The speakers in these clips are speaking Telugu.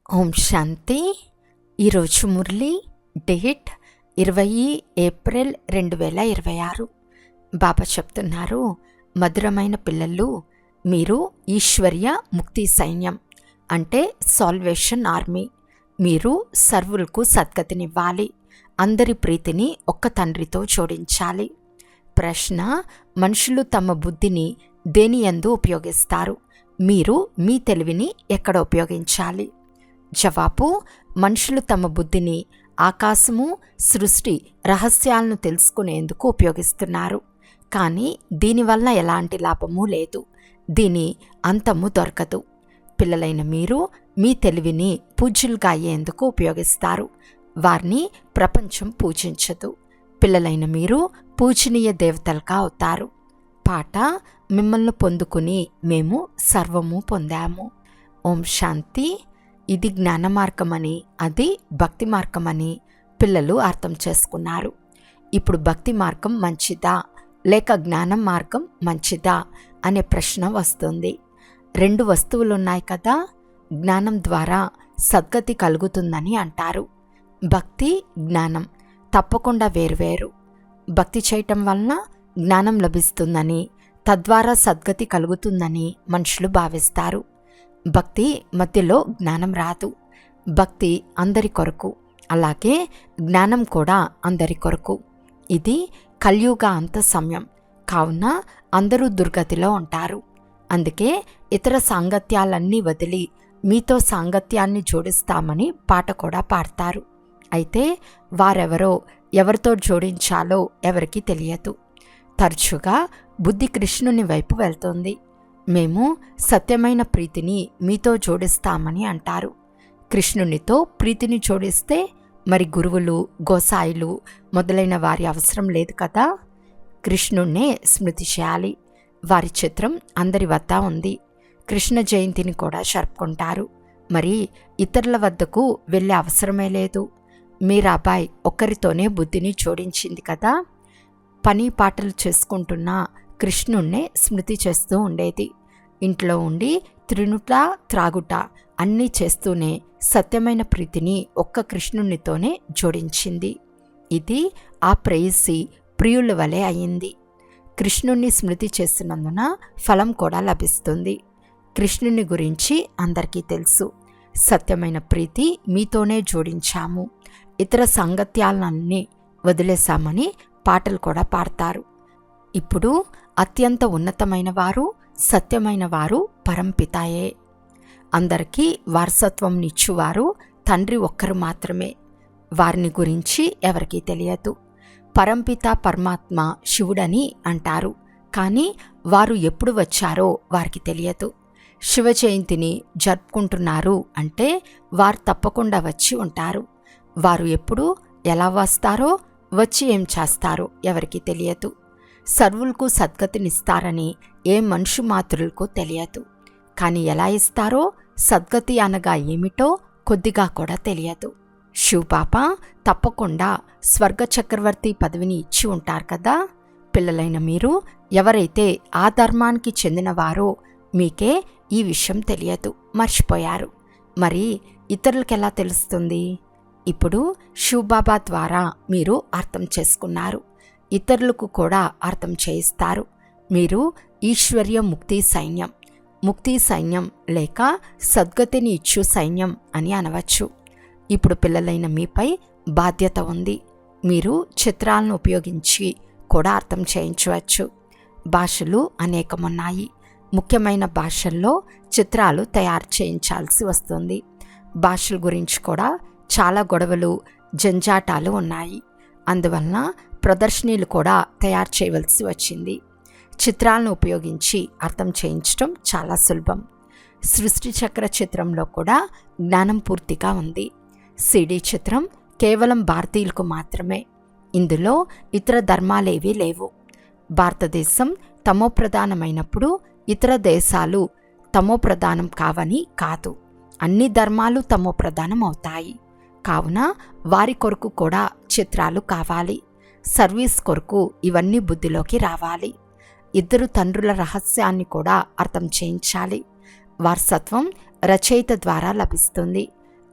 ఓం శాంతి. ఈరోజు మురళి డేట్ 20 ఏప్రిల్ 2026. బాబా చెప్తున్నారు, మధురమైన పిల్లలు, మీరు ఈశ్వర్య ముక్తి సైన్యం అంటే సాల్వేషన్ ఆర్మీ. మీరు సర్వులకు సద్గతినివ్వాలి, అందరి ప్రీతిని ఒక్క తండ్రితో జోడించాలి. ప్రశ్న: మనుషులు తమ బుద్ధిని దేని యందు ఉపయోగిస్తారు? మీరు మీ తెలివిని ఎక్కడ ఉపయోగించాలి? జవాబు: మనుషులు తమ బుద్ధిని ఆకాశము, సృష్టి రహస్యాలను తెలుసుకునేందుకు ఉపయోగిస్తున్నారు. కానీ దీనివల్ల ఎలాంటి లాభము లేదు, దీని అంతము దొరకదు. పిల్లలైన మీరు మీ తెలివిని పూజ్యులుగా అయ్యేందుకు ఉపయోగిస్తారు. వారిని ప్రపంచం పూజించదు. పిల్లలైన మీరు పూజనీయ దేవతలుగా అవుతారు. పాట: మిమ్మల్ని పొందుకుని మేము సర్వము పొందాము. ఓం శాంతి. ఇది జ్ఞాన మార్గమని, అది భక్తి మార్గమని పిల్లలు అర్థం చేసుకున్నారు. ఇప్పుడు భక్తి మార్గం మంచిదా లేక జ్ఞానం మార్గం మంచిదా అనే ప్రశ్న వస్తుంది. రెండు వస్తువులున్నాయి కదా. జ్ఞానం ద్వారా సద్గతి కలుగుతుందని అంటారు. భక్తి, జ్ఞానం తప్పకుండా వేరువేరు. భక్తి చేయటం వలన జ్ఞానం లభిస్తుందని, తద్వారా సద్గతి కలుగుతుందని మనుషులు భావిస్తారు. భక్తి మధ్యలో జ్ఞానం రాదు. భక్తి అందరి కొరకు, అలాగే జ్ఞానం కూడా అందరి కొరకు. ఇది కలియుగ అంత సమయం కావున అందరూ దుర్గతిలో ఉంటారు. అందుకే ఇతర సాంగత్యాలన్నీ వదిలి మీతో సాంగత్యాన్ని జోడిస్తామని పాట కూడా పాడతారు. అయితే వారెవరో, ఎవరితో జోడించాలో ఎవరికీ తెలియదు. తరచుగా బుద్ధి కృష్ణుని వైపు వెళ్తుంది. మేము సత్యమైన ప్రీతిని మీతో జోడిస్తామని అంటారు. కృష్ణునితో ప్రీతిని జోడిస్తే మరి గురువులు, గోసాయిలు మొదలైన వారి అవసరం లేదు కదా. కృష్ణుణ్ణే స్మృతి చేయాలి. వారి చిత్రం అందరి వద్ద ఉంది. కృష్ణ జయంతిని కూడా జరుపుకుంటారు. మరి ఇతరుల వద్దకు వెళ్ళే అవసరమే లేదు. మీరాబాయ్ ఒక్కరితోనే బుద్ధిని జోడించింది కదా. పని పాటలు చేసుకుంటున్న కృష్ణుణ్ణే స్మృతి చేస్తూ ఉండేది. ఇంట్లో ఉండి తినుట, త్రాగుట అన్నీ చేస్తూనే సత్యమైన ప్రీతిని ఒక్క కృష్ణునితోనే జోడించింది. ఇది ఆ ప్రేయసి ప్రియుల వలె అయింది. కృష్ణుణ్ణి స్మృతి చేస్తున్నందున ఫలం కూడా లభిస్తుంది. కృష్ణుని గురించి అందరికీ తెలుసు. సత్యమైన ప్రీతి మీతోనే జోడించాము, ఇతర సాంగత్యాలన్నీ వదిలేశామని పాటలు కూడా పాడతారు. ఇప్పుడు అత్యంత ఉన్నతమైన వారు, సత్యమైన వారు పరంపితాయే. అందరికీ వారసత్వంనిచ్చువారు తండ్రి ఒక్కరు మాత్రమే. వారిని గురించి ఎవరికీ తెలియదు. పరంపిత పరమాత్మ శివుడని అంటారు, కానీ వారు ఎప్పుడు వచ్చారో వారికి తెలియదు. శివ జయంతిని జరుపుకుంటున్నారు అంటే వారు తప్పకుండా వచ్చి ఉంటారు. వారు ఎప్పుడు, ఎలా వస్తారో, వచ్చి ఏం చేస్తారో ఎవరికీ తెలియదు. సర్వులకు సద్గతినిస్తారని ఏ మనుషు మాతృలకు తెలియదు. కానీ ఎలా ఇస్తారో, సద్గతి అనగా ఏమిటో కొద్దిగా కూడా తెలియదు. శివబాబా తప్పకుండా స్వర్గ చక్రవర్తి పదవిని ఇచ్చి ఉంటారు కదా. పిల్లలైన మీరు ఎవరైతే ఆ ధర్మానికి చెందినవారో మీకే ఈ విషయం తెలియదు, మర్చిపోయారు. మరి ఇతరులకెలా తెలుస్తుంది? ఇప్పుడు శివబాబా ద్వారా మీరు అర్థం చేసుకున్నారు. ఇతరులకు కూడా అర్థం చేయిస్తారు. మీరు ఈశ్వర్య ముక్తి సైన్యం, ముక్తి సైన్యం లేక సద్గతిని ఇచ్చు సైన్యం అని అనవచ్చు. ఇప్పుడు పిల్లలైన మీపై బాధ్యత ఉంది. మీరు చిత్రాలను ఉపయోగించి కూడా అర్థం చేయించవచ్చు. భాషలు అనేకమున్నాయి. ముఖ్యమైన భాషల్లో చిత్రాలు తయారు చేయించాల్సి వస్తుంది. భాషల గురించి కూడా చాలా గొడవలు, జంజాటాలు ఉన్నాయి. అందువలన ప్రదర్శనలు కూడా తయారు చేయవలసి వచ్చింది. చిత్రాలను ఉపయోగించి అర్థం చేయించడం చాలా సులభం. సృష్టి చక్ర చిత్రంలో కూడా జ్ఞానం పూర్తిగా ఉంది. సిడి చిత్రం కేవలం భారతీయులకు మాత్రమే. ఇందులో ఇతర ధర్మాలేవీ లేవు. భారతదేశం తమోప్రధానమైనప్పుడు ఇతర దేశాలు తమోప్రధానం కావని కాదు. అన్ని ధర్మాలు తమోప్రధానం అవుతాయి. కావున వారి కొరకు కూడా చిత్రాలు కావాలి. సర్వీస్ కొరకు ఇవన్నీ బుద్ధిలోకి రావాలి. ఇద్దరు తండ్రుల రహస్యాన్ని కూడా అర్థం చేయించాలి. వారసత్వం రచయిత ద్వారా లభిస్తుంది.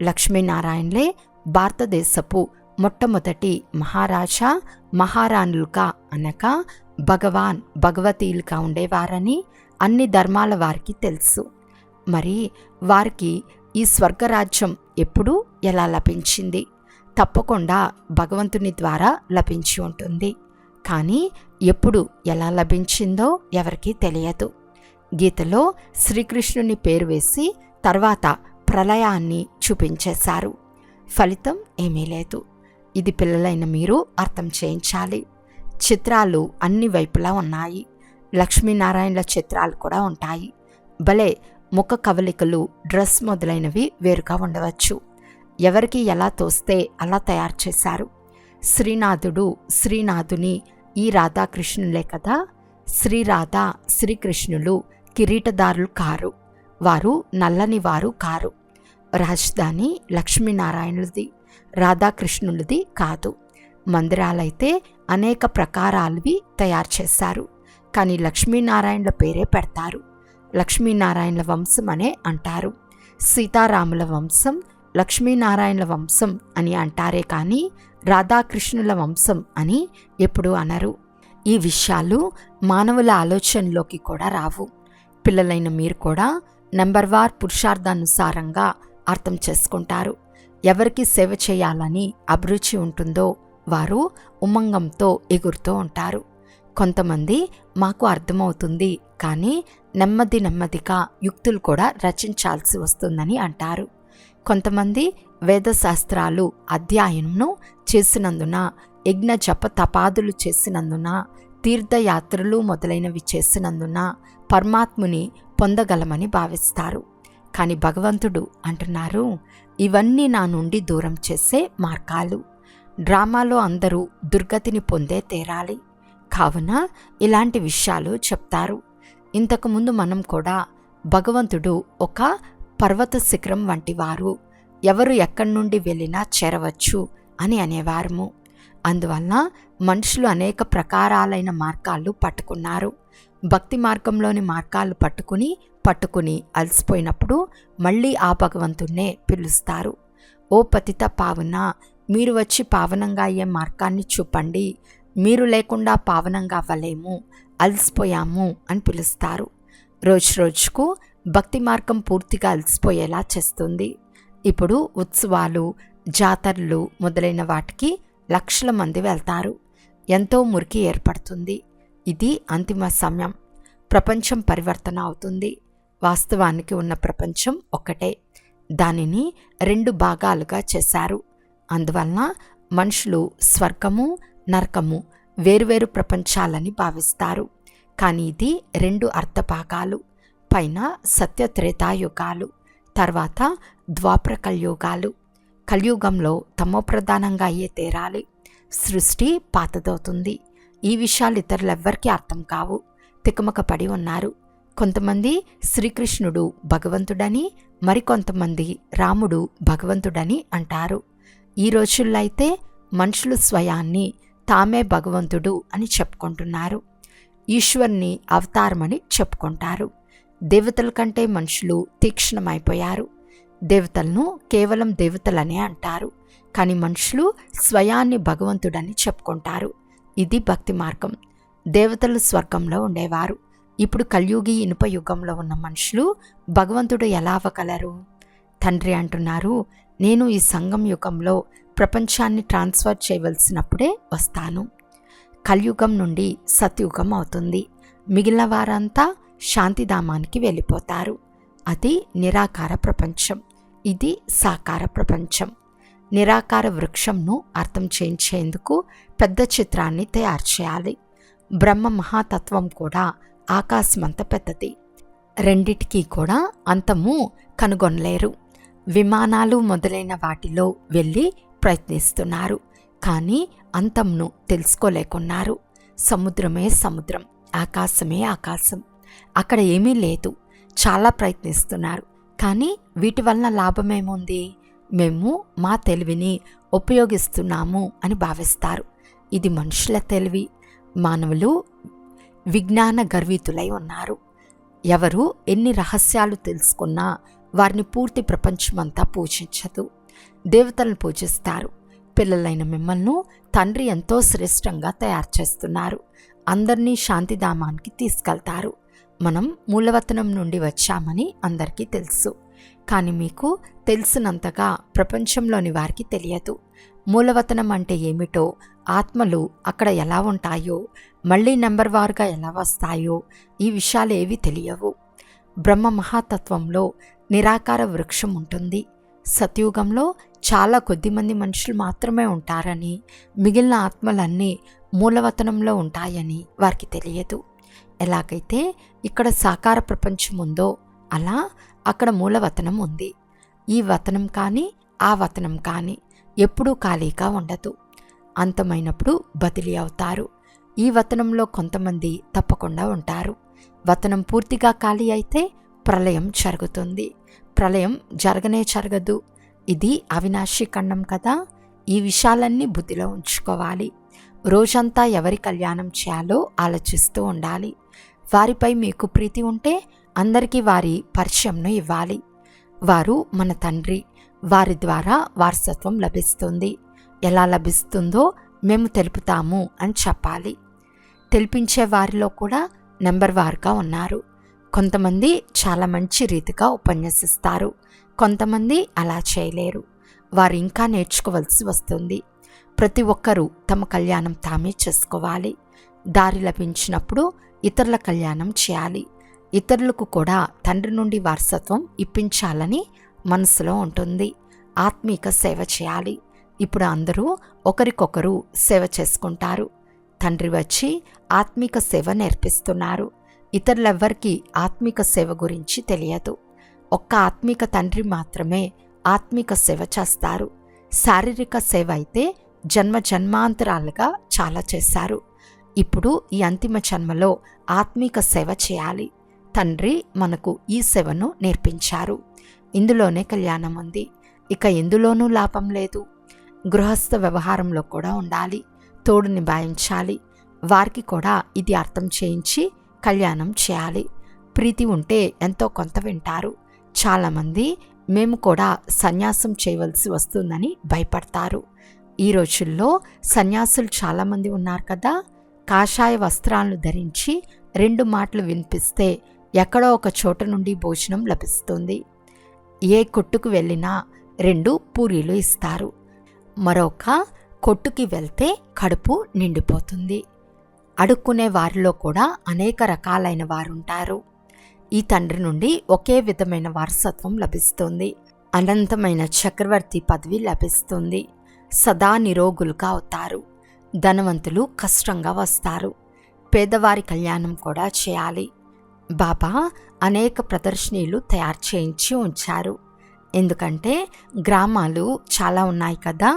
లక్ష్మీనారాయణలే భారతదేశపు మొట్టమొదటి మహారాజా మహారాణులుగా అనగా భగవాన్ భగవతీలుగా ఉండేవారని అన్ని ధర్మాల వారికి తెలుసు. మరి వారికి ఈ స్వర్గరాజ్యం ఎప్పుడు ఎలా లభించింది? తప్పకుండా భగవంతుని ద్వారా లభించి ఉంటుంది. కానీ ఎప్పుడు ఎలా లభించిందో ఎవరికీ తెలియదు. గీతలో శ్రీకృష్ణుని పేరు వేసి తర్వాత ప్రళయాన్ని చూపించేశారు. ఫలితం ఏమీ లేదు. ఇది పిల్లలైన మీరు అర్థం చేయించాలి. చిత్రాలు అన్ని వైపులా ఉన్నాయి. లక్ష్మీనారాయణల చిత్రాలు కూడా ఉంటాయి. భలే ముఖ కవలికలు, డ్రెస్ మొదలైనవి వేరుగా ఉండవచ్చు. ఎవరికి ఎలా తోస్తే అలా తయారు చేశారు. శ్రీనాథుడు శ్రీనాథుని ఈ రాధాకృష్ణులే కదా. శ్రీరాధ శ్రీకృష్ణులు కిరీటదారులు కారు, వారు నల్లని వారు కారు. రాజధాని లక్ష్మీనారాయణులది, రాధాకృష్ణులది కాదు. మందిరాలైతే అనేక ప్రకారాలవి తయారు చేశారు. కానీ లక్ష్మీనారాయణల పేరే పెడతారు. లక్ష్మీనారాయణల వంశం అనే అంటారు. సీతారాముల వంశం లక్ష్మీనారాయణల వంశం అని అంటారే కానీ రాధాకృష్ణుల వంశం అని ఎప్పుడూ అనరు. ఈ విషయాలు మానవుల ఆలోచనలోకి కూడా రావు. పిల్లలైన మీరు కూడా నంబర్వార్ పురుషార్థానుసారంగా అర్థం చేసుకుంటారు. ఎవరికి సేవ చేయాలని అభిరుచి ఉంటుందో వారు ఉమంగంతో ఎగురుతూ ఉంటారు. కొంతమంది మాకు అర్థమవుతుంది కానీ నెమ్మదిగా యుక్తులు కూడా రచించాల్సి వస్తుందని అంటారు. కొంతమంది వేదశాస్త్రాలు అధ్యయనంను చేసినందున, యజ్ఞ జప తపాదులు చేసినందున, తీర్థయాత్రలు మొదలైనవి చేసినందున పరమాత్ముని పొందగలమని భావిస్తారు. కానీ భగవంతుడు అంటున్నారు, ఇవన్నీ నా నుండి దూరం చేసే మార్గాలు. డ్రామాలో అందరూ దుర్గతిని పొందే తీరాలి. కావున ఇలాంటి విషయాలు చెప్తారు. ఇంతకుముందు మనం కూడా భగవంతుడు ఒక పర్వత శిఖరం వంటి వారు, ఎవరు ఎక్కడి నుండి వెళ్ళినా చేరవచ్చు అని అనేవారము. అందువల్ల మనుషులు అనేక ప్రకారాలైన మార్గాలు పట్టుకున్నారు. భక్తి మార్గంలోని మార్గాలు పట్టుకుని అలసిపోయినప్పుడు మళ్ళీ ఆ భగవంతుణ్ణే పిలుస్తారు. ఓ పతిత పావన, మీరు వచ్చి పావనంగా అయ్యే మార్గాన్ని చూపండి. మీరు లేకుండా పావనంగా అవ్వలేము, అలసిపోయాము అని పిలుస్తారు. రోజుకు భక్తి మార్గం పూర్తిగా అలసిపోయేలా చేస్తుంది. ఇప్పుడు ఉత్సవాలు, జాతరలు మొదలైన వాటికి లక్షల మంది వెళ్తారు. ఎంతో మురికి ఏర్పడుతుంది. ఇది అంతిమ సమయం. ప్రపంచం పరివర్తన అవుతుంది. వాస్తవానికి ఉన్న ప్రపంచం ఒక్కటే. దానిని 2 భాగాలుగా చేశారు. అందువలన మనుషులు స్వర్గము, నరకము వేరువేరు ప్రపంచాలని భావిస్తారు. కానీ ఇది 2 అర్ధభాగాలు. పైన సత్యత్రేతాయుగాలు, తర్వాత ద్వాపర కలియుగాలు. కలియుగంలో తమోప్రధానంగా అయ్యే తీరాలి. సృష్టి పాతదవుతుంది. ఈ విషయాలు ఇతరులెవ్వరికీ అర్థం కావు. తికమక పడి ఉన్నారు. కొంతమంది శ్రీకృష్ణుడు భగవంతుడని, మరికొంతమంది రాముడు భగవంతుడని అంటారు. ఈ రోజుల్లో అయితే మనుషులు స్వయాన్ని తామే భగవంతుడు అని చెప్పుకుంటున్నారు. ఈశ్వరుని అవతారమని చెప్పుకుంటారు. దేవతల కంటే మనుషులు తీక్ష్ణమైపోయారు. దేవతలను కేవలం దేవతలనే అంటారు. కానీ మనుషులు స్వయాన్ని భగవంతుడని చెప్పుకుంటారు. ఇది భక్తి మార్గం. దేవతలు స్వర్గంలో ఉండేవారు. ఇప్పుడు కలియుగి ఇనుప యుగంలో ఉన్న మనుషులు భగవంతుడు ఎలా అవ్వగలరు? తండ్రి అంటున్నారు, నేను ఈ సంగం యుగంలో ప్రపంచాన్ని ట్రాన్స్ఫర్ చేయవలసినప్పుడే వస్తాను. కలియుగం నుండి సత్యుగం అవుతుంది. మిగిలిన వారంతా శాంతిధామానికి వెళ్ళిపోతారు. అది నిరాకార ప్రపంచం. ఇది సాకార ప్రపంచం. నిరాకార వృక్షంను అర్థం చేయించేందుకు పెద్ద చిత్రాన్ని తయారు చేయాలి. బ్రహ్మ మహాతత్వం కూడా ఆకాశమంత పెద్దది. రెండిటికీ కూడా అంతము కనుగొనలేరు. విమానాలు మొదలైన వాటిలో వెళ్ళి ప్రయత్నిస్తున్నారు, కానీ అంతంను తెలుసుకోలేకున్నారు. సముద్రమే సముద్రం, ఆకాశమే ఆకాశం. అక్కడ ఏమీ లేదు. చాలా ప్రయత్నిస్తున్నారు, కానీ వీటి వలన లాభమేముంది? మేము మా తెలివిని ఉపయోగిస్తున్నాము అని భావిస్తారు. ఇది మనుషుల తెలివి. మానవులు విజ్ఞాన గర్వితులై ఉన్నారు. ఎవరు ఎన్ని రహస్యాలు తెలుసుకున్నా వారిని పూర్తి ప్రపంచమంతా పూజించదు. దేవతలను పూజిస్తారు. పిల్లలైన మిమ్మల్ని తండ్రి ఎంతో శ్రేష్టంగా తయారు చేస్తున్నారు. అందరినీ శాంతిధామానికి తీసుకెళ్తారు. మనం మూలవతనం నుండి వచ్చామని అందరికీ తెలుసు. కానీ మీకు తెలిసినంతగా ప్రపంచంలోని వారికి తెలియదు. మూలవతనం అంటే ఏమిటో, ఆత్మలు అక్కడ ఎలా ఉంటాయో, మళ్ళీ నెంబర్ వారుగా ఎలా వస్తాయో ఈ విషయాలు ఏవి తెలియవు. బ్రహ్మ మహాతత్వంలో నిరాకార వృక్షం ఉంటుంది. సత్యుగంలో చాలా కొద్దిమంది మనుషులు మాత్రమే ఉంటారని, మిగిలిన ఆత్మలన్నీ మూలవతనంలో ఉంటాయని వారికి తెలియదు. ఎలాగైతే ఇక్కడ సాకార ప్రపంచం ఉందో అలా అక్కడ మూలవతనం ఉంది. ఈ వతనం కానీ ఆ వతనం కానీ ఎప్పుడూ ఖాళీగా ఉండదు. అంతమైనప్పుడు బదిలీ అవుతారు. ఈ వతనంలో కొంతమంది తప్పకుండా ఉంటారు. వతనం పూర్తిగా ఖాళీ అయితే ప్రళయం జరుగుతుంది. ప్రళయం జరగదు. ఇది అవినాశి ఖండం కదా. ఈ విషయాలన్నీ బుద్ధిలో ఉంచుకోవాలి. రోజంతా ఎవరి కళ్యాణం చేయాలో ఆలోచిస్తూ ఉండాలి. వారిపై మీకు ప్రీతి ఉంటే అందరికీ వారి పరిచయంను ఇవ్వాలి. వారు మన తండ్రి, వారి ద్వారా వారసత్వం లభిస్తుంది. ఎలా లభిస్తుందో మేము తెలుపుతాము అని చెప్పాలి. తెలిపించే వారిలో కూడా నెంబర్ వారుగా ఉన్నారు. కొంతమంది చాలా మంచి రీతిగా ఉపన్యసిస్తారు. కొంతమంది అలా చేయలేరు. వారు ఇంకా నేర్చుకోవాల్సి వస్తుంది. ప్రతి ఒక్కరూ తమ కళ్యాణం తామే చేసుకోవాలి. దారి లభించినప్పుడు ఇతరుల కళ్యాణం చేయాలి. ఇతరులకు కూడా తండ్రి నుండి వారసత్వం ఇప్పించాలని మనసులో ఉంటుంది. ఆత్మీక సేవ చేయాలి. ఇప్పుడు అందరూ ఒకరికొకరు సేవ చేసుకుంటారు. తండ్రి వచ్చి ఆత్మీక సేవ నేర్పిస్తున్నారు. ఇతరులెవ్వరికీ ఆత్మీక సేవ గురించి తెలియదు. ఒక్క ఆత్మీక తండ్రి మాత్రమే ఆత్మీక సేవ చేస్తారు. శారీరక సేవ అయితే జన్మ జన్మాంతరాలుగా చాలా చేశారు. ఇప్పుడు ఈ అంతిమ జన్మలో ఆత్మీక సేవ చేయాలి. తండ్రి మనకు ఈ సేవను నేర్పించారు. ఇందులోనే కళ్యాణం ఉంది. ఇక ఎందులోనూ లాభం లేదు. గృహస్థ వ్యవహారంలో కూడా ఉండాలి. తోడు నిభాయించాలి. వారికి కూడా ఇది అర్థం చేయించి కళ్యాణం చేయాలి. ప్రీతి ఉంటే ఎంతో కొంత వింటారు. చాలామంది మేము కూడా సన్యాసం చేయవలసి వస్తుందని భయపడతారు. ఈ రోజుల్లో సన్యాసులు చాలామంది ఉన్నారు కదా. కాషాయ వస్త్రాలను ధరించి 2 మాటలు వినిపిస్తే ఎక్కడో ఒక చోట నుండి భోజనం లభిస్తుంది. ఏ కొట్టుకు వెళ్ళినా 2 పూరీలు ఇస్తారు. మరొక కొట్టుకి వెళ్తే కడుపు నిండిపోతుంది. అడుక్కునే వారిలో కూడా అనేక రకాలైన వారుంటారు. ఈ తండ్రి నుండి ఒకే విధమైన వారసత్వం లభిస్తుంది. అనంతమైన చక్రవర్తి పదవి లభిస్తుంది. సదా నిరోగులుగా అవుతారు. ధనవంతులు కష్టంగా వస్తారు. పేదవారి కళ్యాణం కూడా చేయాలి. బాబా అనేక ప్రదర్శనలు తయారు చేయించి ఉంచారు. ఎందుకంటే గ్రామాలు చాలా ఉన్నాయి కదా.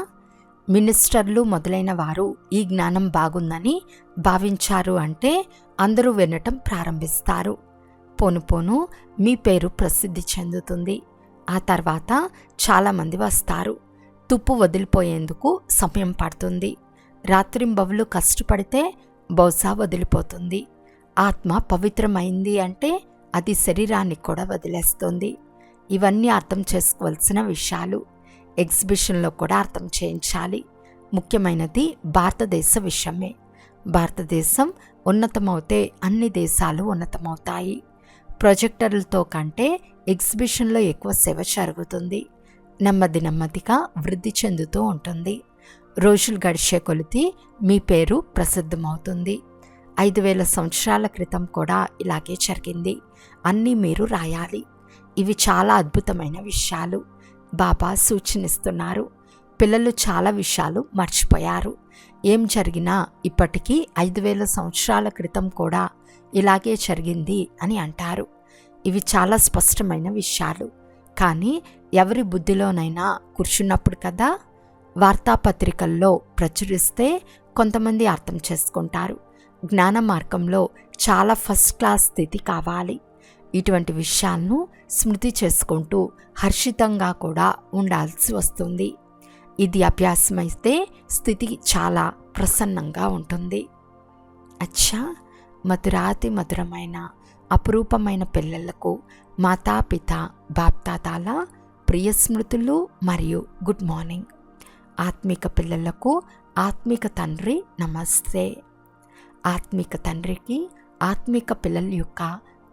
మినిస్టర్లు మొదలైన వారు ఈ జ్ఞానం బాగుందని భావించారు అంటే అందరూ వినటం ప్రారంభిస్తారు. పోను పోను మీ పేరు ప్రసిద్ధి చెందుతుంది. ఆ తర్వాత చాలామంది వస్తారు. తుప్పు వదిలిపోయేందుకు సమయం పడుతుంది. రాత్రింబవలు కష్టపడితే బహుశా వదిలిపోతుంది. ఆత్మ పవిత్రమైంది అంటే అది శరీరాన్ని కూడా వదిలేస్తుంది. ఇవన్నీ అర్థం చేసుకోవాల్సిన విషయాలు. ఎగ్జిబిషన్లో కూడా అర్థం చేయించాలి. ముఖ్యమైనది భారతదేశ విషయమే. భారతదేశం ఉన్నతమవుతే అన్ని దేశాలు ఉన్నతమవుతాయి. ప్రొజెక్టర్లతో కంటే ఎగ్జిబిషన్లో ఎక్కువ సేవ జరుగుతుంది. నెమ్మది నెమ్మదిగా వృద్ధి చెందుతూ ఉంటుంది. రోజులు గడిచే కొలిది మీ పేరు ప్రసిద్ధమవుతుంది. 5000 సంవత్సరాల క్రితం కూడా ఇలాగే జరిగింది. అన్నీ మీరు రాయాలి. ఇవి చాలా అద్భుతమైన విషయాలు. బాబా సూచనిస్తున్నారు. పిల్లలు చాలా విషయాలు మర్చిపోయారు. ఏం జరిగినా ఇప్పటికీ 5000 సంవత్సరాల క్రితం కూడా ఇలాగే జరిగింది అని అంటారు. ఇవి చాలా స్పష్టమైన విషయాలు. కానీ ఎవరి బుద్ధిలోనైనా కూర్చున్నప్పుడు కదా. వార్తాపత్రికల్లో ప్రచురిస్తే కొంతమంది అర్థం చేసుకుంటారు. జ్ఞాన మార్గంలో చాలా ఫస్ట్ క్లాస్ స్థితి కావాలి. ఇటువంటి విషయాలను స్మృతి చేసుకుంటూ హర్షితంగా కూడా ఉండాల్సి వస్తుంది. ఇది అభ్యాసమైతే స్థితి చాలా ప్రసన్నంగా ఉంటుంది. అచ్చా, మధురాతి మధురమైన అపురూపమైన పిల్లలకు మాతాపిత బాప్తాతాల ప్రియ స్మృతులు మరియు గుడ్ మార్నింగ్. ఆత్మిక పిల్లలకు ఆత్మిక తండ్రి నమస్తే. ఆత్మిక తండ్రికి ఆత్మిక పిల్లల యొక్క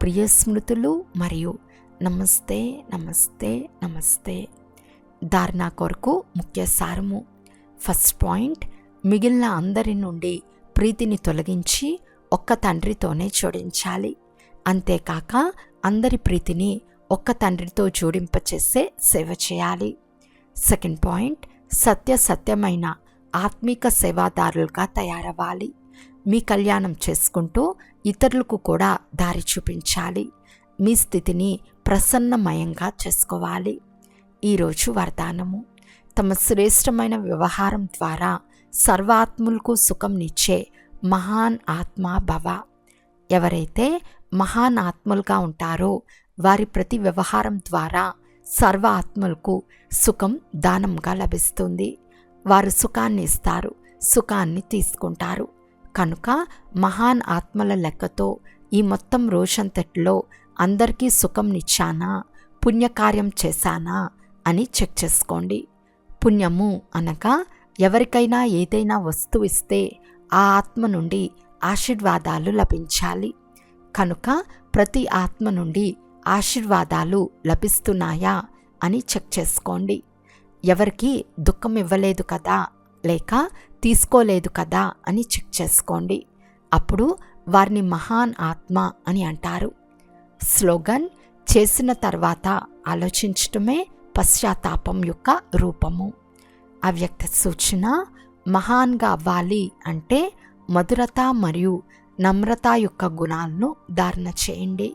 ప్రియ స్మృతులు మరియు నమస్తే నమస్తే నమస్తే. ధారణ కొరకు ముఖ్య సారము. ఫస్ట్ పాయింట్, మిగిలిన అందరి నుండి ప్రీతిని తొలగించి ఒక్క తండ్రితోనే జోడించాలి. అంతేకాక అందరి ప్రీతిని ఒక్క తండ్రితో జోడింపచేసే సేవ చేయాలి. సెకండ్ పాయింట్, సత్యమైన ఆత్మిక సేవాదారులుగా తయారవ్వాలి. మీ కళ్యాణం చేసుకుంటూ ఇతరులకు కూడా దారి చూపించాలి. మీ స్థితిని ప్రసన్నమయంగా చేసుకోవాలి. ఈరోజు వరదానము. తమ శ్రేష్టమైన వ్యవహారం ద్వారా సర్వాత్ములకు సుఖంనిచ్చే మహాన్ ఆత్మ భవ. ఎవరైతే మహాన్ ఆత్మలుగా ఉంటారో వారి ప్రతి వ్యవహారం ద్వారా సర్వ ఆత్మలకు సుఖం దానంగా లభిస్తుంది. వారు సుఖాన్ని ఇస్తారు, సుఖాన్ని తీసుకుంటారు. కనుక మహాన్ ఆత్మల లెక్కతో ఈ మొత్తం రోజంతటిలో అందరికీ సుఖంనిచ్చానా, పుణ్యకార్యం చేశానా అని చెక్ చేసుకోండి. పుణ్యము అనగా ఎవరికైనా ఏదైనా వస్తువు ఇస్తే ఆ ఆత్మ నుండి ఆశీర్వాదాలు లభించాలి. కనుక ప్రతి ఆత్మ నుండి ఆశీర్వాదాలు లభిస్తున్నాయా అని చెక్ చేసుకోండి. ఎవరికి దుఃఖం ఇవ్వలేదు కదా, లేక తీసుకోలేదు కదా అని చెక్ చేసుకోండి. అప్పుడు వారిని మహాన్ ఆత్మ అని అంటారు. స్లోగన్: చేసిన తర్వాత ఆలోచించటమే పశ్చాత్తాపం యొక్క రూపము. అవ్యక్త సూచన: మహాన్గా అవ్వాలి అంటే మధురత మరియు నమ్రత యొక్క గుణాలను ధారణ చేయండి.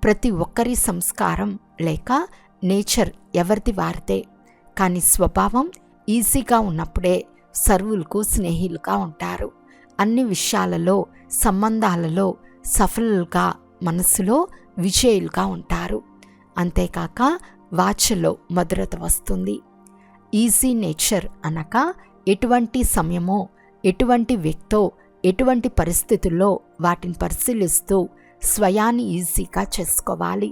ప్రతి ఒక్కరి సంస్కారం లేక నేచర్ ఎవరిది వారిదే. కానీ స్వభావం ఈజీగా ఉన్నప్పుడే సర్వులకు స్నేహితులుగా ఉంటారు. అన్ని విషయాలలో, సంబంధాలలో సఫలుగా, మనసులో విజయులుగా ఉంటారు. అంతేకాక వాచలో మధురత వస్తుంది. ఈజీ నేచర్ అనగా ఎటువంటి సమయమో, ఎటువంటి వ్యక్తో, ఎటువంటి పరిస్థితుల్లో వాటిని పరిశీలిస్తూ స్వయాన్ని ఈజీగా చేసుకోవాలి.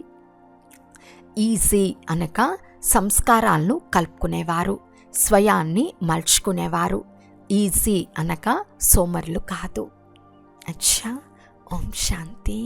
ఈజీ అనగా సంస్కారాలను కలుపుకునేవారు, స్వయాన్ని మలుచుకునేవారు. ఈజీ అనగా సోమరులు కాదు. అచ్చా. ఓం శాంతి.